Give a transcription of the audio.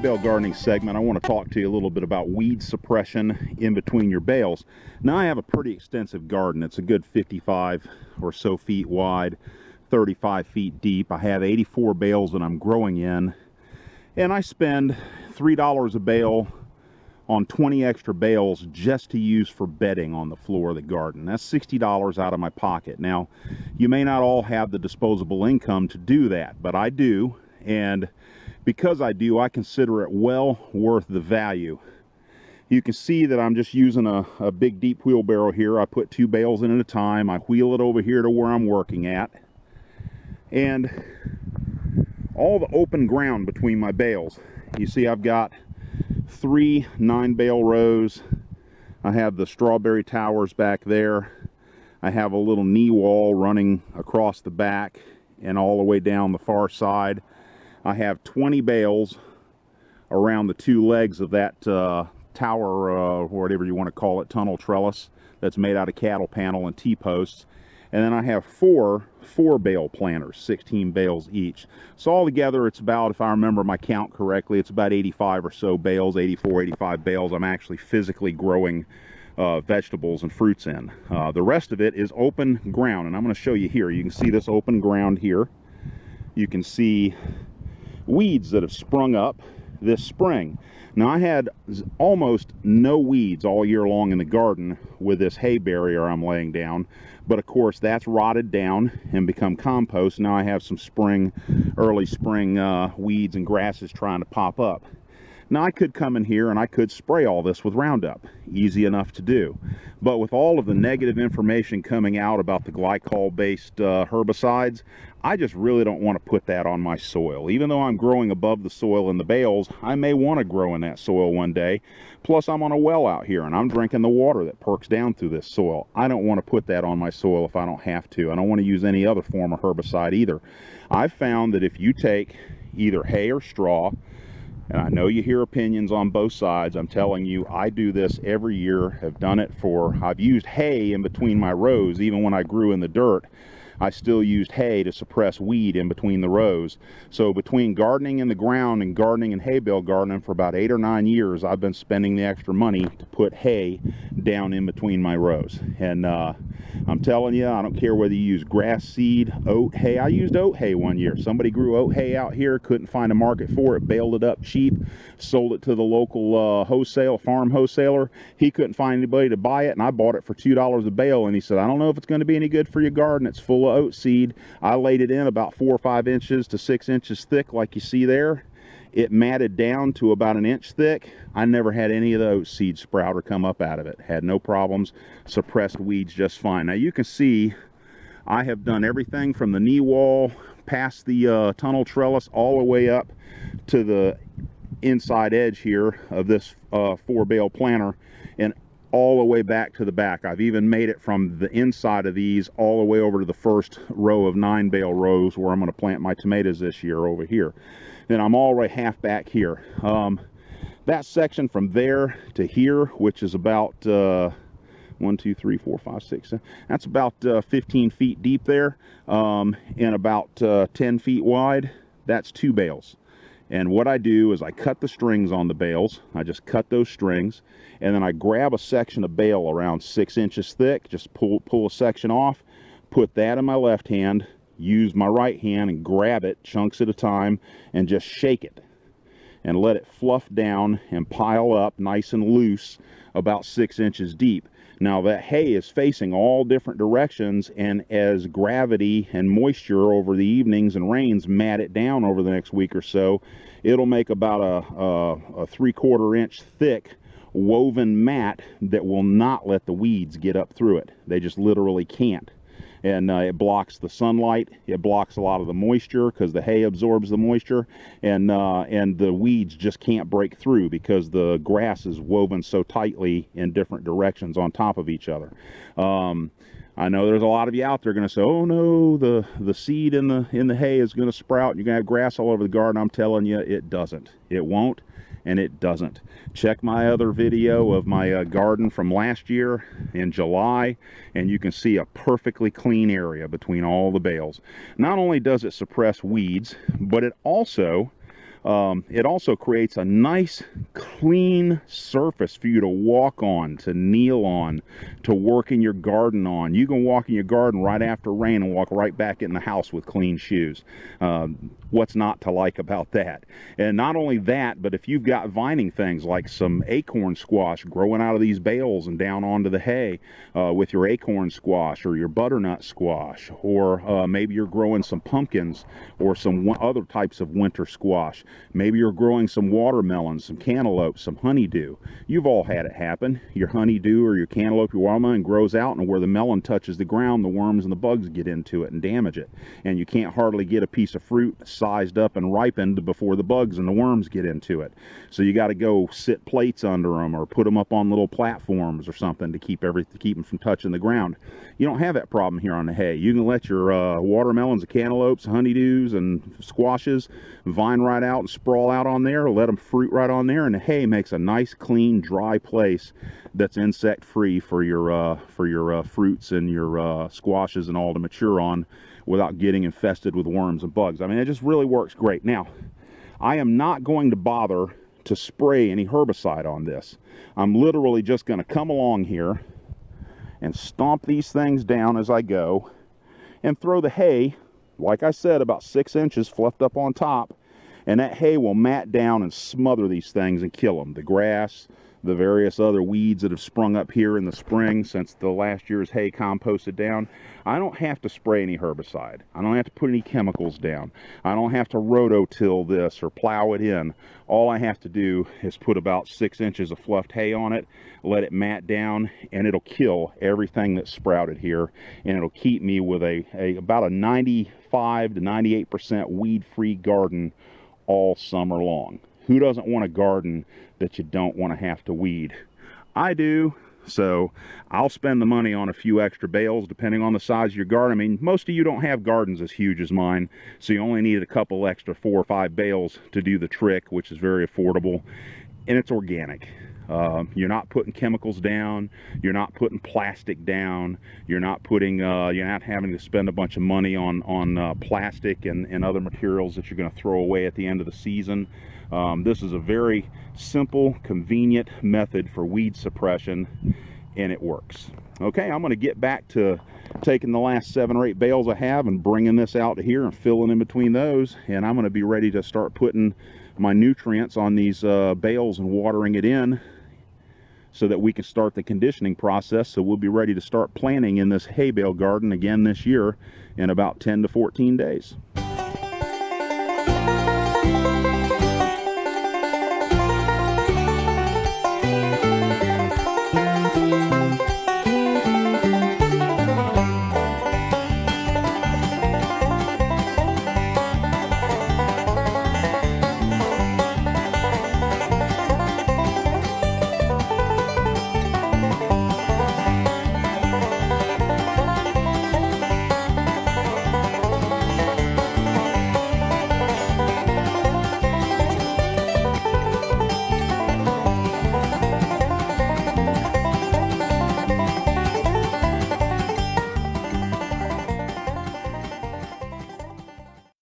hay bale gardening segment, I want to talk to you a little bit about weed suppression in between your bales. Now, I have a pretty extensive garden. It's a good 55 or so feet wide, 35 feet deep. I have 84 bales that I'm growing in, and I spend $3 a bale on 20 extra bales just to use for bedding on the floor of the garden. That's $60 out of my pocket. Now, you may not all have the disposable income to do that, but I do, and because I do, I consider it well worth the value. You can see that I'm just using a big deep wheelbarrow here. I put 2 bales in at a time. I wheel it over here to where I'm working at, and all the open ground between my bales. You see I've got 3 9-bale rows. I have the strawberry towers back there. I have a little knee wall running across the back and all the way down the far side. I have 20 bales around the 2 legs of that tower, or whatever you want to call it, tunnel trellis that's made out of cattle panel and T-posts. And then I have 4 4-bale planters, 16 bales each. So altogether, it's about, if I remember my count correctly, it's about 85 or so bales, 84, 85 bales I'm actually physically growing vegetables and fruits in. The rest of it is open ground, and I'm going to show you here. You can see this open ground here. You can see weeds that have sprung up this spring. Now, I had almost no weeds all year long in the garden with this hay barrier I'm laying down, but of course that's rotted down and become compost. Now I have some early spring weeds and grasses trying to pop up. Now, I could come in here and I could spray all this with Roundup, easy enough to do, but with all of the negative information coming out about the glycol-based herbicides, I just really don't want to put that on my soil. Even though I'm growing above the soil in the bales, I may want to grow in that soil one day. Plus, I'm on a well out here and I'm drinking the water that perks down through this soil. I don't want to put that on my soil if I don't have to. I don't want to use any other form of herbicide either. I've found that if you take either hay or straw, and I know you hear opinions on both sides. I'm telling you, I do this every year. I've used hay in between my rows. Even when I grew in the dirt, I still used hay to suppress weed in between the rows. So between gardening in the ground and gardening and hay bale gardening for about 8 or 9 years, I've been spending the extra money to put hay down in between my rows. And I'm telling you, I don't care whether you use grass seed, oat hay. I used oat hay one year. Somebody grew oat hay out here, couldn't find a market for it, baled it up cheap, sold it to the local farm wholesaler. He couldn't find anybody to buy it, and I bought it for $2 a bale. And he said, I don't know if it's going to be any good for your garden. It's full of oat seed. I laid it in about 4 or 5 inches to 6 inches thick, like you see there. It matted down to about 1 inch thick. I never had any of the oat seed sprout or come up out of it. Had no problems. Suppressed weeds just fine. Now you can see I have done everything from the knee wall past the tunnel trellis all the way up to the inside edge here of this 4-bale planter, and all the way back to the back. I've even made it from the inside of these all the way over to the first row of 9-bale rows where I'm going to plant my tomatoes this year over here. Then I'm all right half back here. That section from there to here, which is about 1, 2, 3, 4, 5, 6, that's about 15 feet deep there, and about 10 feet wide. That's 2 bales. And what I do is I cut the strings on the bales. I just cut those strings, and then I grab a section of bale around 6 inches thick, just pull a section off, put that in my left hand, use my right hand and grab it chunks at a time and just shake it and let it fluff down and pile up nice and loose about 6 inches deep. Now, that hay is facing all different directions, and as gravity and moisture over the evenings and rains mat it down over the next week or so, it'll make about a 3/4 inch thick woven mat that will not let the weeds get up through it. They just literally can't. And it blocks the sunlight. It blocks a lot of the moisture because the hay absorbs the moisture, and the weeds just can't break through because the grass is woven so tightly in different directions on top of each other. I know there's a lot of you out there going to say, oh no, the seed in the hay is going to sprout and you're going to have grass all over the garden. I'm telling you, it doesn't. It won't, and it doesn't. Check my other video of my garden from last year in July, and you can see a perfectly clean area between all the bales. Not only does it suppress weeds, but it also It also creates a nice clean surface for you to walk on, to kneel on, to work in your garden on. You can walk in your garden right after rain and walk right back in the house with clean shoes. What's not to like about that? And not only that, but if you've got vining things like some acorn squash growing out of these bales and down onto the hay with your acorn squash or your butternut squash, or maybe you're growing some pumpkins or some other types of winter squash. Maybe you're growing some watermelons, some cantaloupe, some honeydew. You've all had it happen. Your honeydew or your cantaloupe, your watermelon grows out, and where the melon touches the ground, the worms and the bugs get into it and damage it. And you can't hardly get a piece of fruit sized up and ripened before the bugs and the worms get into it. So you got to go sit plates under them or put them up on little platforms or something to keep them from touching the ground. You don't have that problem here on the hay. You can let your watermelons, cantaloupes, honeydews, and squashes vine right out and sprawl out on there. Let them fruit right on there, and the hay makes a nice, clean, dry place that's insect free for your fruits and your squashes and all to mature on without getting infested with worms and bugs. I mean, it just really works great. Now, I am not going to bother to spray any herbicide on this. I'm literally just going to come along here and stomp these things down as I go and throw the hay, like I said, about 6 inches fluffed up on top, and that hay will mat down and smother these things and kill them. The grass, the various other weeds that have sprung up here in the spring since the last year's hay composted down. I don't have to spray any herbicide. I don't have to put any chemicals down. I don't have to rototill this or plow it in. All I have to do is put about 6 inches of fluffed hay on it, let it mat down, and it'll kill everything that's sprouted here, and it'll keep me with about a 95 to 98% weed-free garden all summer long. Who doesn't want a garden that you don't want to have to weed? I do. So I'll spend the money on a few extra bales depending on the size of your garden. I mean, most of you don't have gardens as huge as mine, so you only need a couple extra 4 or 5 bales to do the trick, which is very affordable, and it's organic. You're not putting chemicals down, you're not putting plastic down, you're not having to spend a bunch of money on plastic and other materials that you're going to throw away at the end of the season. This is a very simple, convenient method for weed suppression, and it works. Okay, I'm going to get back to taking the last 7 or 8 bales I have and bringing this out to here and filling in between those, and I'm going to be ready to start putting my nutrients on these bales and watering it in so that we can start the conditioning process. So we'll be ready to start planting in this hay bale garden again this year in about 10 to 14 days.